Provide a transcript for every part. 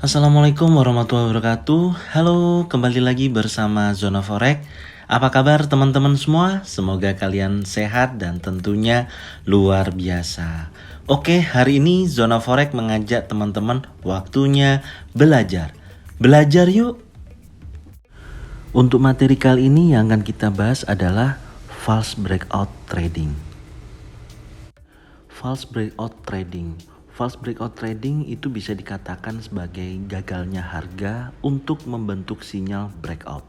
Assalamualaikum warahmatullahi wabarakatuh. Halo, kembali lagi bersama Zona Forex. Apa kabar teman-teman semua? Semoga kalian sehat dan tentunya luar biasa. Oke, hari ini Zona Forex mengajak teman-teman waktunya belajar. Belajar yuk! Untuk materi kali ini yang akan kita bahas adalah false breakout trading. False breakout trading. False breakout trading itu bisa dikatakan sebagai gagalnya harga untuk membentuk sinyal breakout.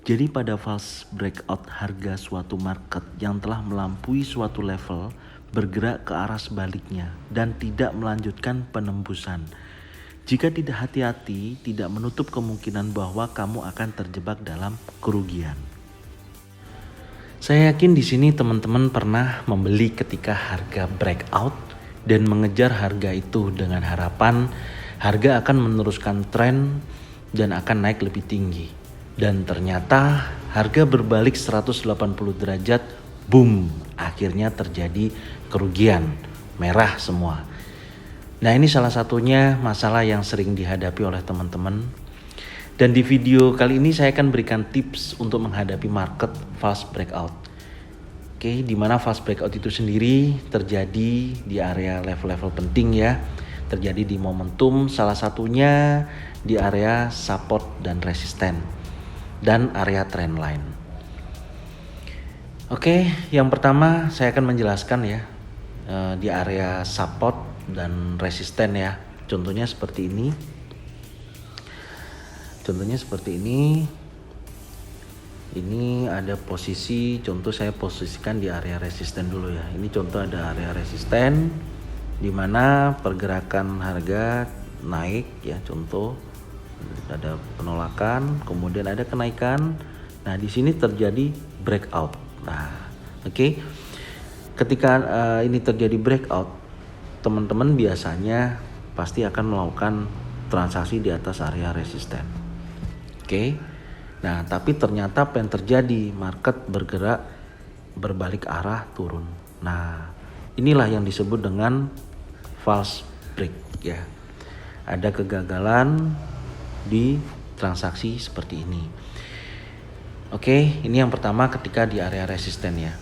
Jadi pada false breakout harga suatu market yang telah melampaui suatu level bergerak ke arah sebaliknya dan tidak melanjutkan penembusan. Jika tidak hati-hati, tidak menutup kemungkinan bahwa kamu akan terjebak dalam kerugian. Saya yakin di sini teman-teman pernah membeli ketika harga breakout dan mengejar harga itu dengan harapan harga akan meneruskan tren dan akan naik lebih tinggi. Dan ternyata harga berbalik 180 derajat, boom, akhirnya terjadi kerugian, merah semua. Nah, ini salah satunya masalah yang sering dihadapi oleh teman-teman. Dan di video kali ini saya akan berikan tips untuk menghadapi market false breakout. Oke, di mana false breakout itu sendiri terjadi di area level-level penting ya. Terjadi di momentum, salah satunya di area support dan resisten dan area trend line. Oke, yang pertama saya akan menjelaskan ya di area support dan resisten ya. Contohnya seperti ini. Ini ada posisi, contoh saya posisikan di area resisten dulu ya. Ini contoh ada area resisten di mana pergerakan harga naik ya, contoh ada penolakan, kemudian ada kenaikan. Nah, di sini terjadi breakout. Nah, oke. Ketika ini terjadi breakout, teman-teman biasanya pasti akan melakukan transaksi di atas area resisten. Oke. Nah, tapi ternyata apa yang terjadi? Market bergerak berbalik arah turun. Nah, inilah yang disebut dengan false break ya. Ada kegagalan di transaksi seperti ini. Oke, ini yang pertama ketika di area resisten ya.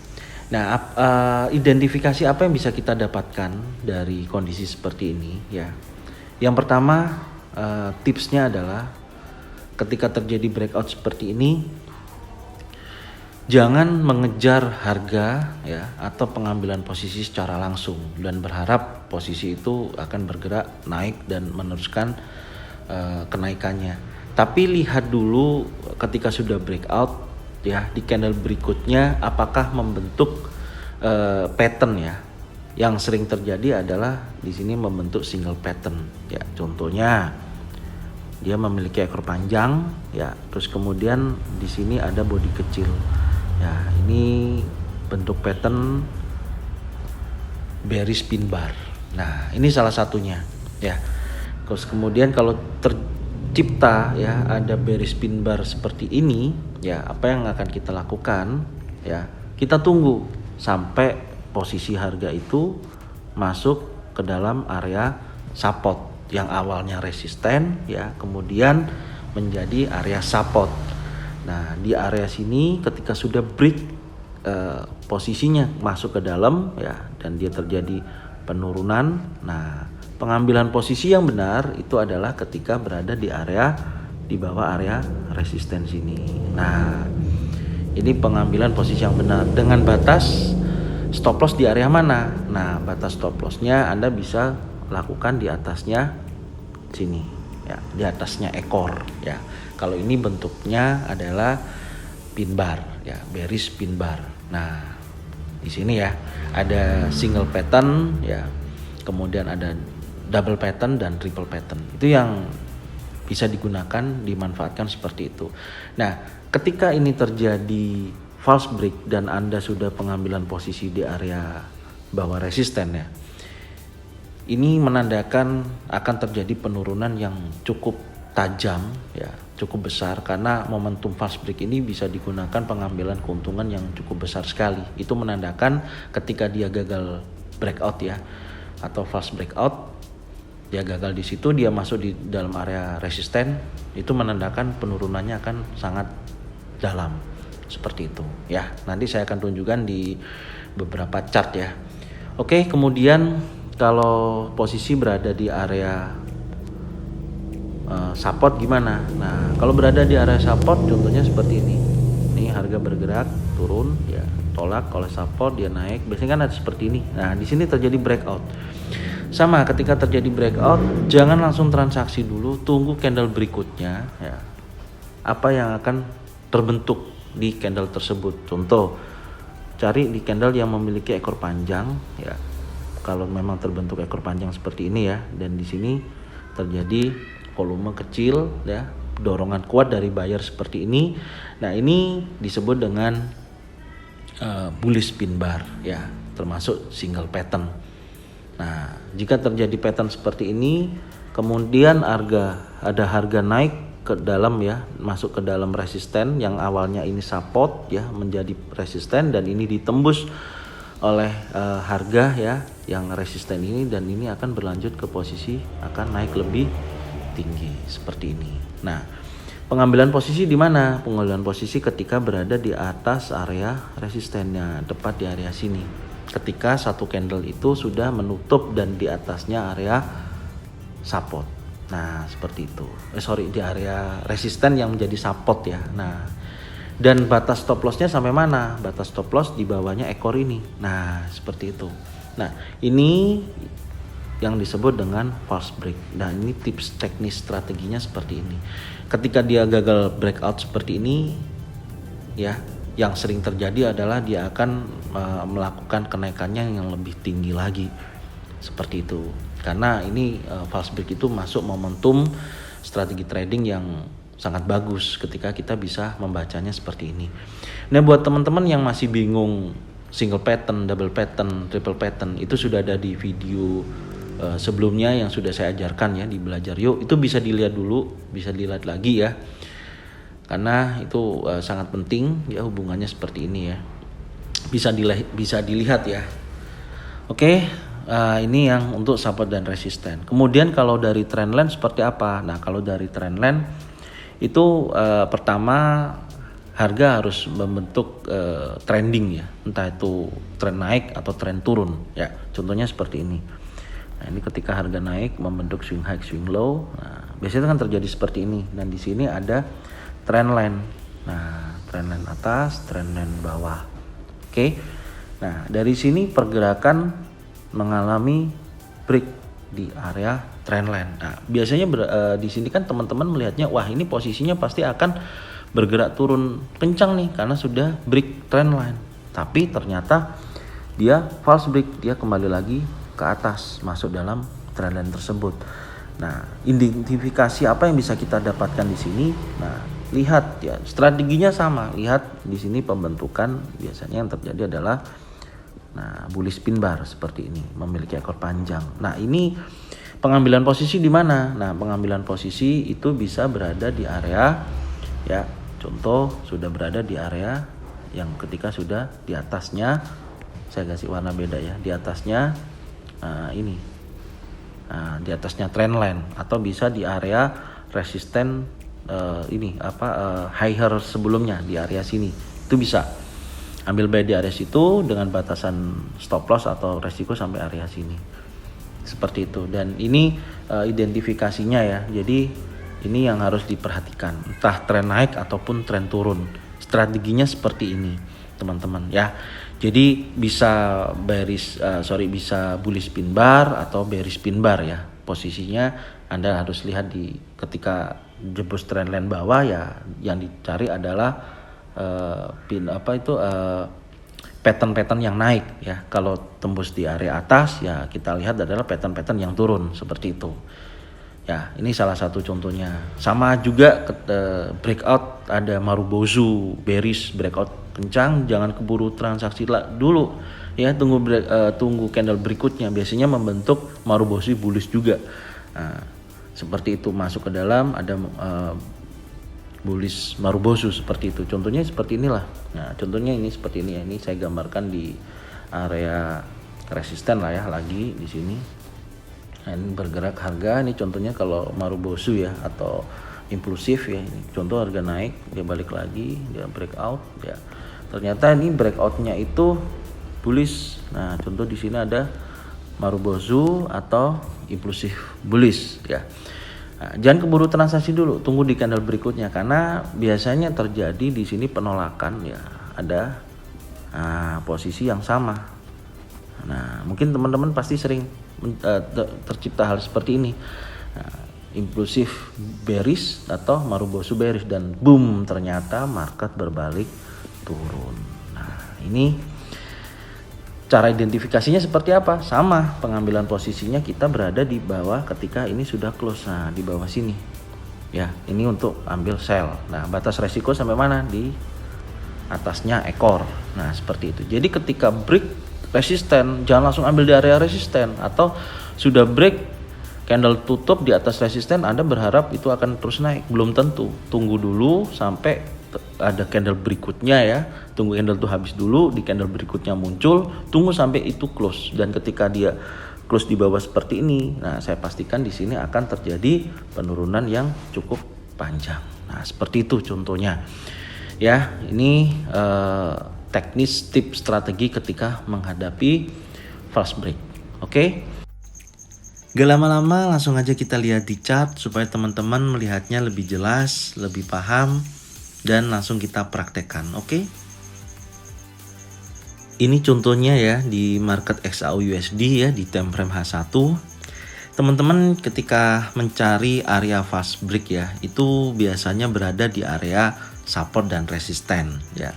Nah, identifikasi apa yang bisa kita dapatkan dari kondisi seperti ini ya. Yang pertama, tipsnya adalah ketika terjadi breakout seperti ini, jangan mengejar harga ya atau pengambilan posisi secara langsung dan berharap posisi itu akan bergerak naik dan meneruskan kenaikannya. Tapi lihat dulu ketika sudah breakout ya di candle berikutnya apakah membentuk pattern ya. Yang sering terjadi adalah di sini membentuk single pattern ya. Contohnya dia memiliki ekor panjang ya, terus kemudian di sini ada bodi kecil ya. Ini bentuk pattern bearish pin bar. Nah, ini salah satunya ya. Terus kemudian kalau tercipta ya ada bearish pin bar seperti ini ya, apa yang akan kita lakukan ya, kita tunggu sampai posisi harga itu masuk ke dalam area support yang awalnya resisten ya, kemudian menjadi area support. Nah, di area sini ketika sudah break posisinya masuk ke dalam ya, dan dia terjadi penurunan. Nah, pengambilan posisi yang benar itu adalah ketika berada di area di bawah area resisten sini. Nah, ini pengambilan posisi yang benar dengan batas stop loss di area mana? Nah, batas stop lossnya Anda bisa lakukan di atasnya sini ya, di atasnya ekor ya. Kalau ini bentuknya adalah pin bar ya, bearish pin bar. Nah, di sini ya ada single pattern ya, kemudian ada double pattern dan triple pattern. Itu yang bisa digunakan, dimanfaatkan seperti itu. Nah, ketika ini terjadi false break dan Anda sudah pengambilan posisi di area bawah resisten ya, ini menandakan akan terjadi penurunan yang cukup tajam ya, cukup besar, karena momentum false break ini bisa digunakan pengambilan keuntungan yang cukup besar sekali. Itu menandakan ketika dia gagal breakout ya atau false breakout, dia gagal di situ, dia masuk di dalam area resisten, itu menandakan penurunannya akan sangat dalam seperti itu ya. Nanti saya akan tunjukkan di beberapa chart ya. Oke, kemudian kalau posisi berada di area support gimana? Nah, kalau berada di area support contohnya seperti ini. Ini harga bergerak turun ya, tolak oleh support, dia naik. Biasanya kan ada seperti ini. Nah, di sini terjadi breakout. Sama, ketika terjadi breakout, jangan langsung transaksi dulu, tunggu candle berikutnya ya. Apa yang akan terbentuk di candle tersebut. Contoh, cari di candle yang memiliki ekor panjang ya. Kalau memang terbentuk ekor panjang seperti ini ya, dan di sini terjadi volume kecil ya, dorongan kuat dari buyer seperti ini. Nah, ini disebut dengan bullish pin bar ya, termasuk single pattern. Nah, jika terjadi pattern seperti ini, kemudian ada harga naik ke dalam ya, masuk ke dalam resisten yang awalnya ini support ya, menjadi resisten, dan ini ditembus oleh harga ya yang resisten ini, dan ini akan berlanjut ke posisi akan naik lebih tinggi seperti ini. Nah, pengambilan posisi di mana? Pengambilan posisi ketika berada di atas area resistennya, tepat di area sini. Ketika satu candle itu sudah menutup dan di atasnya area support. Nah, seperti itu. Di area resisten yang menjadi support ya. Nah, dan batas stop lossnya sampai mana? Batas stop loss di bawahnya ekor ini. Nah, seperti itu. Nah, ini yang disebut dengan false break. Nah, ini tips teknis strateginya seperti ini. Ketika dia gagal breakout seperti ini ya, yang sering terjadi adalah dia akan melakukan kenaikannya yang lebih tinggi lagi seperti itu. Karena ini false break itu masuk momentum strategi trading yang sangat bagus ketika kita bisa membacanya seperti ini. Nah, buat teman-teman yang masih bingung single pattern, double pattern, triple pattern, itu sudah ada di video sebelumnya yang sudah saya ajarkan ya di Belajar Yuk. Itu bisa dilihat dulu, bisa dilihat lagi ya. Karena itu sangat penting ya, hubungannya seperti ini ya. Bisa dilihat ya. Oke, ini yang untuk support dan resisten. Kemudian kalau dari trendline seperti apa? Nah, kalau dari trendline itu pertama harga harus membentuk trending ya, entah itu tren naik atau tren turun ya. Contohnya seperti ini. Nah, ini ketika harga naik membentuk swing high, swing low. Nah, biasanya kan terjadi seperti ini, dan di sini ada trendline. Nah, trendline atas, trendline bawah. Oke. Nah, dari sini pergerakan mengalami break di area trendline. Nah, biasanya di sini kan teman-teman melihatnya, wah ini posisinya pasti akan bergerak turun kencang nih karena sudah break trendline. Tapi ternyata dia false break, dia kembali lagi ke atas, masuk dalam trendline tersebut. Nah, identifikasi apa yang bisa kita dapatkan di sini? Nah, lihat ya, strateginya sama. Lihat di sini pembentukan biasanya yang terjadi adalah bullish pin bar seperti ini, memiliki ekor panjang. Nah, ini pengambilan posisi di mana? Nah, pengambilan posisi itu bisa berada di area ya. Contoh sudah berada di area yang ketika sudah di atasnya, saya kasih warna beda ya. Di atasnya ini. Di atasnya trendline, atau bisa di area resisten higher sebelumnya di area sini. Itu bisa ambil buy di area situ dengan batasan stop loss atau resiko sampai area sini. Seperti itu. Dan ini identifikasinya ya. Jadi ini yang harus diperhatikan, entah tren naik ataupun tren turun. Strateginya seperti ini, teman-teman ya. Jadi bisa bisa bullish pin bar atau bearish pin bar ya. Posisinya Anda harus lihat di ketika jebus trendline bawah ya, yang dicari adalah pattern-pattern yang naik ya. Kalau tembus di area atas ya, kita lihat adalah pattern-pattern yang turun seperti itu. Ya, ini salah satu contohnya. Sama juga breakout, ada Marubozu bearish breakout kencang, jangan keburu transaksi dulu ya, tunggu candle berikutnya, biasanya membentuk Marubozu bullish juga. Nah, seperti itu, masuk ke dalam ada bullish Marubozu seperti itu. Contohnya seperti inilah. Nah, contohnya ini seperti ini ya. Ini saya gambarkan di area resisten lah ya, lagi di sini. Nah, ini bergerak harga, ini contohnya kalau Marubosu ya atau impulsif ya, ini contoh harga naik, dia balik lagi, dia breakout ya. Ternyata ini breakoutnya itu bullish. Nah, contoh di sini ada Marubosu atau impulsif bullish ya. Nah, jangan keburu transaksi dulu, tunggu di candle berikutnya karena biasanya terjadi di sini penolakan ya, ada posisi yang sama. Nah, mungkin teman-teman pasti sering tercipta hal seperti ini. Nah, impulsif bearish atau Marubosu bearish dan boom, ternyata market berbalik turun. Nah, ini cara identifikasinya seperti apa? Sama, pengambilan posisinya kita berada di bawah ketika ini sudah close. Nah, di bawah sini. Ya, ini untuk ambil sell. Nah, batas resiko sampai mana? Di atasnya ekor. Nah, seperti itu. Jadi ketika break resisten, jangan langsung ambil di area resisten, atau sudah break candle tutup di atas resisten Anda berharap itu akan terus naik, belum tentu. Tunggu dulu sampai ada candle berikutnya ya, tunggu candle itu habis dulu, di candle berikutnya muncul, tunggu sampai itu close, dan ketika dia close di bawah seperti ini, nah saya pastikan di sini akan terjadi penurunan yang cukup panjang. Nah, seperti itu contohnya ya. Ini teknis tips strategi ketika menghadapi fast break. Oke? Gak lama-lama langsung aja kita lihat di chart supaya teman-teman melihatnya lebih jelas, lebih paham, dan langsung kita praktekkan. Oke? Ini contohnya ya di market XAUUSD ya, di time frame H1. Teman-teman ketika mencari area fast break ya, itu biasanya berada di area support dan resisten ya.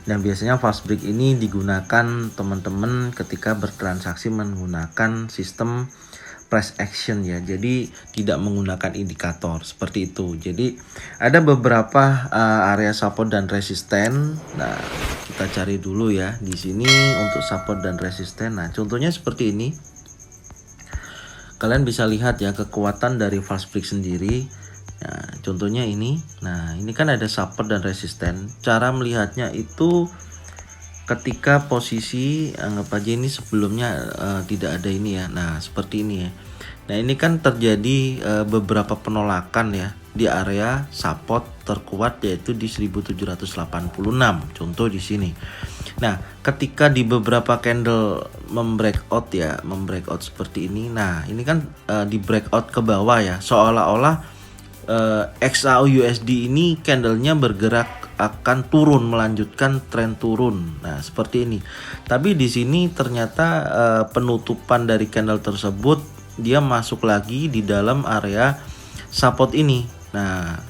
Dan biasanya fast break ini digunakan teman-teman ketika bertransaksi menggunakan sistem price action ya. Jadi tidak menggunakan indikator seperti itu. Jadi ada beberapa area support dan resisten. Nah, kita cari dulu ya di sini untuk support dan resisten. Nah, contohnya seperti ini. Kalian bisa lihat ya kekuatan dari fast break sendiri. Nah, contohnya ini. Nah, ini kan ada support dan resisten. Cara melihatnya itu ketika posisi, anggap aja ini sebelumnya tidak ada ini ya. Nah, seperti ini ya. Nah, ini kan terjadi beberapa penolakan ya di area support terkuat, yaitu di 1786. Contoh di sini. Nah, ketika di beberapa candle membreakout ya, membreakout seperti ini. Nah, ini kan di breakout ke bawah ya, seolah-olah XAUUSD ini candlenya bergerak akan turun, melanjutkan tren turun. Nah, seperti ini. Tapi di sini ternyata penutupan dari candle tersebut dia masuk lagi di dalam area support ini. Nah,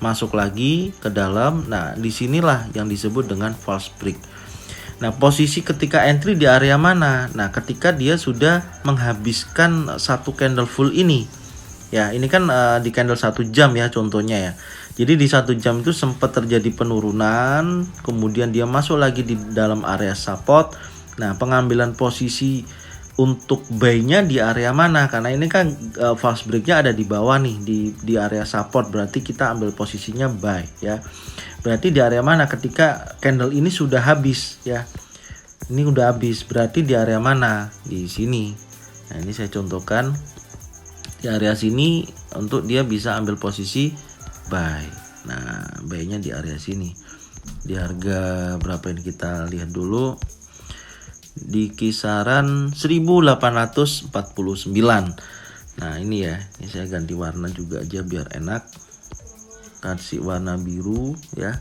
masuk lagi ke dalam. Nah, disinilah yang disebut dengan false break. Nah, posisi ketika entry di area mana? Nah, ketika dia sudah menghabiskan satu candle full ini. Ya, ini kan di candle 1 jam ya contohnya ya. Jadi di 1 jam itu sempat terjadi penurunan, kemudian dia masuk lagi di dalam area support. Nah, pengambilan posisi untuk buy-nya di area mana? Karena ini kan fast break-nya ada di bawah nih, di area support, berarti kita ambil posisinya buy ya. Berarti di area mana ketika candle ini sudah habis ya. Ini udah habis, berarti di area mana? Di sini. Nah, ini saya contohkan di area sini untuk dia bisa ambil posisi buy. Nah, buy-nya di area sini. Di harga berapa ini kita lihat dulu. Di kisaran 1849. Nah, ini ya. Ini saya ganti warna juga aja biar enak. Kasih warna biru ya.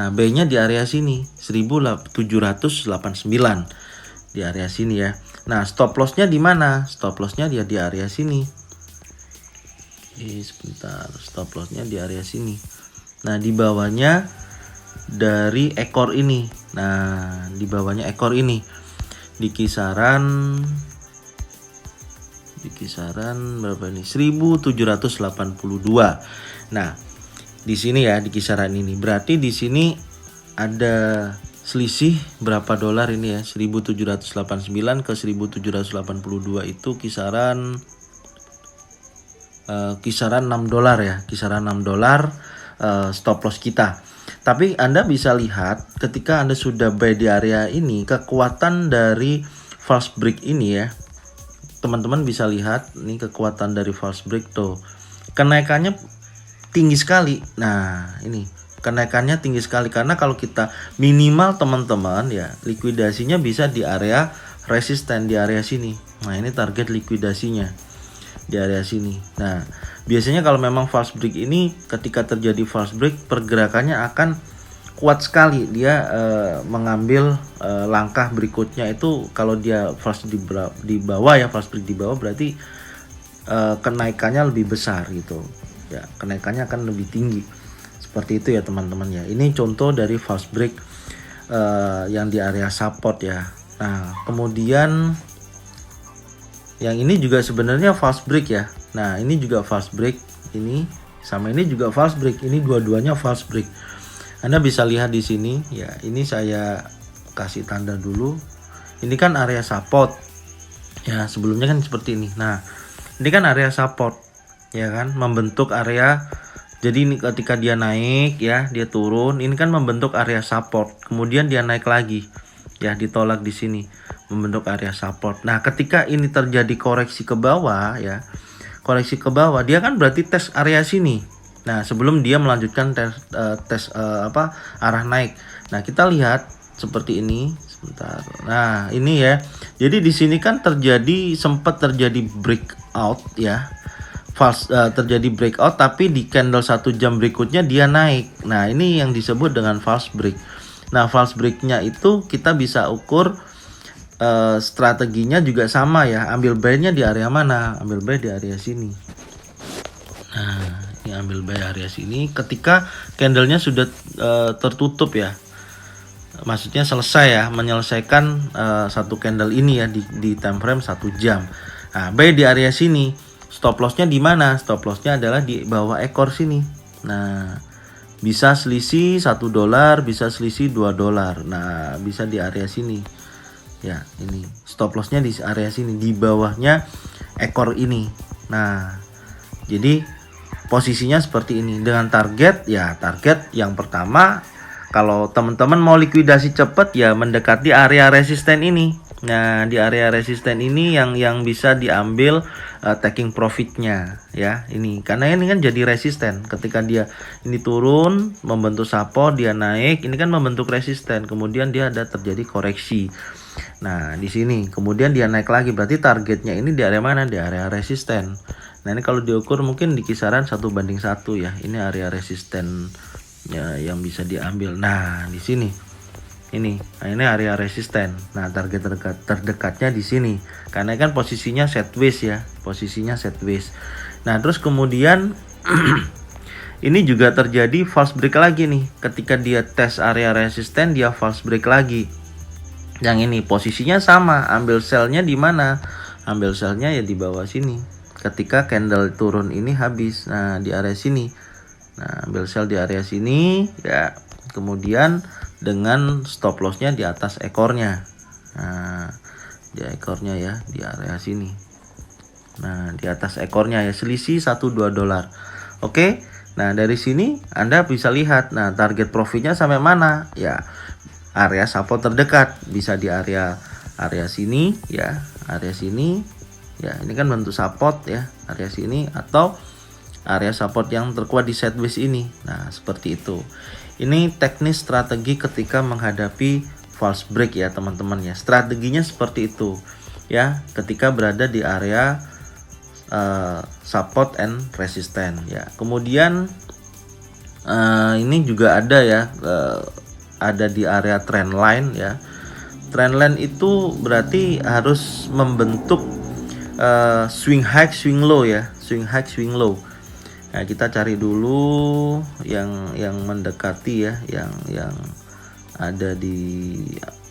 Nah, buy-nya di area sini 1789. Di area sini ya. Nah, stop loss-nya di mana? Stop loss-nya dia di area sini. Sebentar, stop loss-nya di area sini. Nah, di bawahnya dari ekor ini. Nah, di bawahnya ekor ini di kisaran berapa ini? 1782. Nah, di sini ya di kisaran ini. Berarti di sini ada selisih berapa dolar ini ya? 1789 ke 1782 itu kisaran $6 ya, kisaran $6 stop loss kita. Tapi Anda bisa lihat ketika Anda sudah buy di area ini, kekuatan dari false break ini ya, teman-teman bisa lihat nih kekuatan dari false break tuh. Kenaikannya tinggi sekali. Nah, ini kenaikannya tinggi sekali karena kalau kita minimal teman-teman ya likuidasinya bisa di area resisten di area sini. Nah, ini target likuidasinya di area sini. Nah, biasanya kalau memang false break ini ketika terjadi false break pergerakannya akan kuat sekali. Dia mengambil langkah berikutnya itu kalau dia false di bawah ya, false break di bawah berarti kenaikannya lebih besar gitu. Ya, kenaikannya akan lebih tinggi. Seperti itu ya teman-teman ya. Ini contoh dari false break yang di area support ya. Nah, kemudian yang ini juga sebenarnya false break ya. Nah, ini juga false break. Ini sama ini juga false break. Ini dua-duanya false break. Anda bisa lihat di sini ya. Ini saya kasih tanda dulu. Ini kan area support. Ya, sebelumnya kan seperti ini. Nah, ini kan area support. Ya kan, membentuk area. Jadi ini ketika dia naik ya, dia turun, ini kan membentuk area support. Kemudian dia naik lagi. Ya, ditolak di sini, membentuk area support. Nah, ketika ini terjadi koreksi ke bawah ya. Koreksi ke bawah, dia kan berarti tes area sini. Nah, sebelum dia melanjutkan tes arah naik. Nah, kita lihat seperti ini. Sebentar. Nah, ini ya. Jadi di sini kan sempat terjadi breakout ya. Terjadi breakout tapi di candle 1 jam berikutnya dia naik. Nah, ini yang disebut dengan false break. Nah, false breaknya itu kita bisa ukur strateginya juga sama ya. Ambil buy-nya di area mana? Ambil buy di area sini. Nah, ini ambil buy area sini ketika candlenya sudah tertutup ya. Maksudnya selesai ya, menyelesaikan satu candle ini ya di time frame 1 jam. Nah, buy di area sini. Stop lossnya di mana? Stop lossnya adalah di bawah ekor sini. Nah, bisa selisih $1, bisa selisih $2. Nah, bisa di area sini. Ya, ini stop lossnya di area sini, di bawahnya ekor ini. Nah, jadi posisinya seperti ini dengan target ya, target yang pertama kalau teman-teman mau likuidasi cepat ya mendekati area resisten ini. Nah, di area resisten ini yang bisa diambil taking profitnya ya. Ini karena ini kan jadi resisten. Ketika dia ini turun membentuk support, dia naik, ini kan membentuk resisten. Kemudian dia ada terjadi koreksi. Nah, di sini kemudian dia naik lagi, berarti targetnya ini di area mana? Di area resisten. Nah, ini kalau diukur mungkin di kisaran 1:1 ya. Ini area resisten ya, yang bisa diambil. Nah, di sini ini area resisten. Nah, target terdekatnya di sini karena kan posisinya sideways ya, posisinya sideways. Nah, terus kemudian ini juga terjadi false break lagi nih. Ketika dia tes area resisten, dia false break lagi. Yang ini posisinya sama, ambil sell-nya di mana? Ambil sell-nya ya di bawah sini. Ketika candle turun ini habis. Nah, di area sini. Nah, ambil sell di area sini ya. Kemudian dengan stop lossnya di atas ekornya. Nah, di ekornya ya, di area sini. Nah, di atas ekornya ya, selisih $1-2. Oke. Nah, dari sini Anda bisa lihat. Nah, target profitnya sampai mana? Ya, area support terdekat bisa di area sini ya, area sini. Ya, ini kan bentuk support ya, area sini atau area support yang terkuat di sideways ini. Nah, seperti itu. Ini teknis strategi ketika menghadapi false break ya teman-teman ya. Strateginya seperti itu ya, ketika berada di area support and resistance ya. Kemudian ini juga ada ya, ada di area trend line ya. Trend line itu berarti harus membentuk swing high swing low ya, swing high swing low. Nah, kita cari dulu yang mendekati ya, yang ada di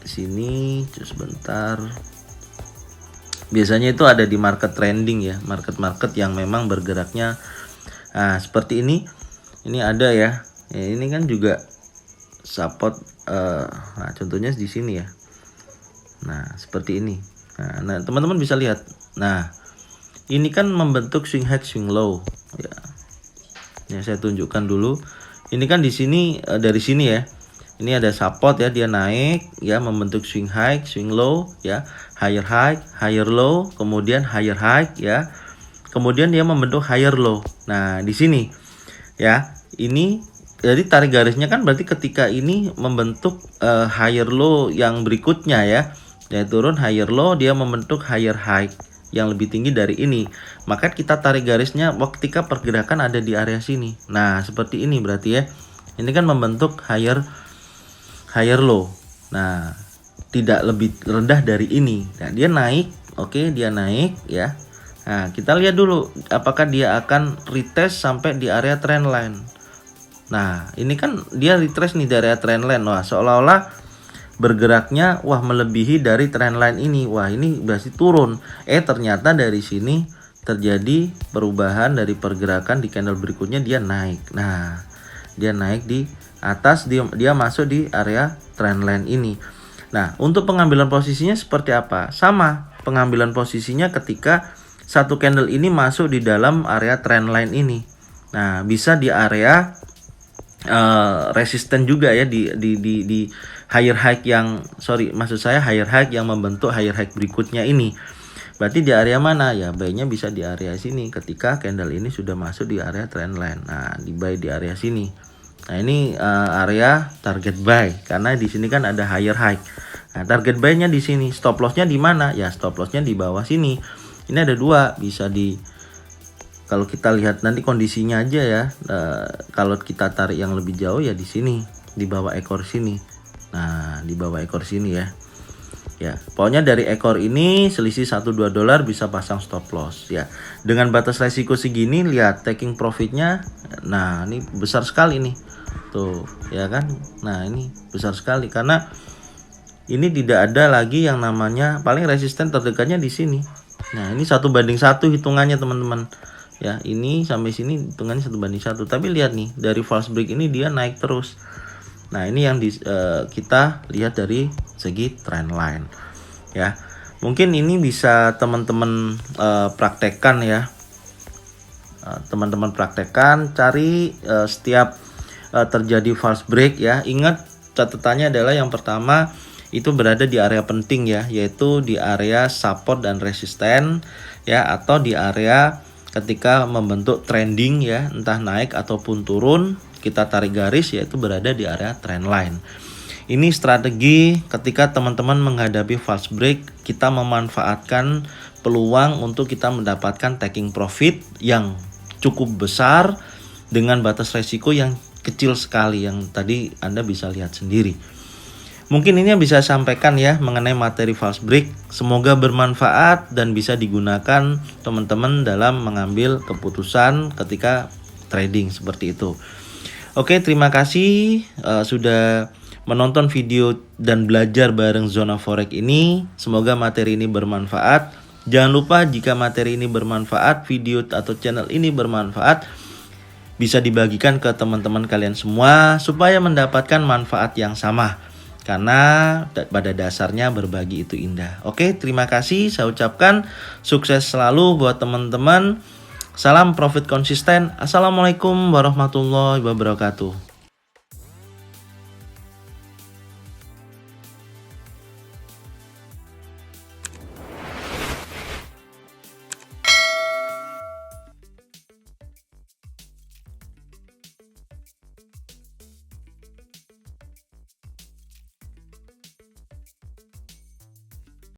sini. Sebentar. Biasanya itu ada di market trending ya, market yang memang bergeraknya. Nah, seperti ini. Ini ada ya. Ini kan juga support. Nah, contohnya di sini ya. Nah, seperti ini. Nah, teman-teman bisa lihat. Nah, ini kan membentuk swing high swing low ya. Ya, saya tunjukkan dulu. Ini kan di sini dari sini ya. Ini ada support ya, dia naik ya, membentuk swing high, swing low ya, higher low, kemudian higher high ya. Kemudian dia membentuk higher low. Nah, di sini ya, ini jadi tarik garisnya kan berarti ketika ini membentuk higher low yang berikutnya ya. Dia turun higher low, dia membentuk higher high yang lebih tinggi dari ini. Maka kita tarik garisnya ketika pergerakan ada di area sini. Nah, seperti ini berarti ya. Ini kan membentuk higher low. Nah, tidak lebih rendah dari ini. Nah, dia naik, oke, dia naik ya. Nah, kita lihat dulu apakah dia akan retest sampai di area trend line. Nah, ini kan dia retest nih dari area trend line. Wah, seolah-olah bergeraknya melebihi dari trend line ini. Wah, ini berarti turun. Ternyata dari sini terjadi perubahan dari pergerakan di candle berikutnya, dia naik. Nah, dia naik di atas, dia masuk di area trend line ini. Nah, untuk pengambilan posisinya seperti apa? Sama, pengambilan posisinya ketika satu candle ini masuk di dalam area trend line ini. Nah, bisa di area resisten juga ya, di higher high higher high yang membentuk higher high berikutnya ini. Berarti di area mana ya? Buy-nya bisa di area sini ketika candle ini sudah masuk di area trend line. Nah, di buy di area sini. Nah, ini area target buy karena di sini kan ada higher high. Nah, target buy-nya di sini. Stop loss-nya di mana? Ya, stop loss-nya di bawah sini. Ini ada dua, bisa kalau kita lihat nanti kondisinya aja ya. Kalau kita tarik yang lebih jauh ya di sini, di bawah ekor sini. Nah, di bawah ekor sini ya. Ya, pokoknya dari ekor ini selisih 1-2 dolar bisa pasang stop loss ya. Dengan batas resiko segini, lihat taking profitnya. Nah, ini besar sekali nih. Tuh, ya kan? Nah, ini besar sekali karena ini tidak ada lagi yang namanya, paling resisten terdekatnya di sini. Nah, ini 1:1 hitungannya teman-teman. Ya, ini sampai sini hitungannya 1:1. Tapi lihat nih, dari false break ini dia naik terus. Nah, ini yang kita lihat dari segi trend line ya. Mungkin ini bisa teman-teman praktekkan ya. Teman-teman praktekkan, cari setiap terjadi false break ya. Ingat, catatannya adalah yang pertama itu berada di area penting ya, yaitu di area support dan resisten ya, atau di area ketika membentuk trending ya, entah naik ataupun turun, kita tarik garis yaitu berada di area trend line. Ini strategi ketika teman-teman menghadapi false break, kita memanfaatkan peluang untuk kita mendapatkan taking profit yang cukup besar dengan batas resiko yang kecil sekali, yang tadi Anda bisa lihat sendiri. Mungkin ini yang bisa saya sampaikan ya mengenai materi false break. Semoga bermanfaat dan bisa digunakan teman-teman dalam mengambil keputusan ketika trading seperti itu. Oke, terima kasih sudah menonton video dan belajar bareng Zona Forex ini. Semoga materi ini bermanfaat. Jangan lupa jika materi ini bermanfaat, video atau channel ini bermanfaat, bisa dibagikan ke teman-teman kalian semua supaya mendapatkan manfaat yang sama. Karena pada dasarnya berbagi itu indah. Oke, terima kasih. Saya ucapkan sukses selalu buat teman-teman. Salam profit konsisten. Assalamualaikum warahmatullahi wabarakatuh.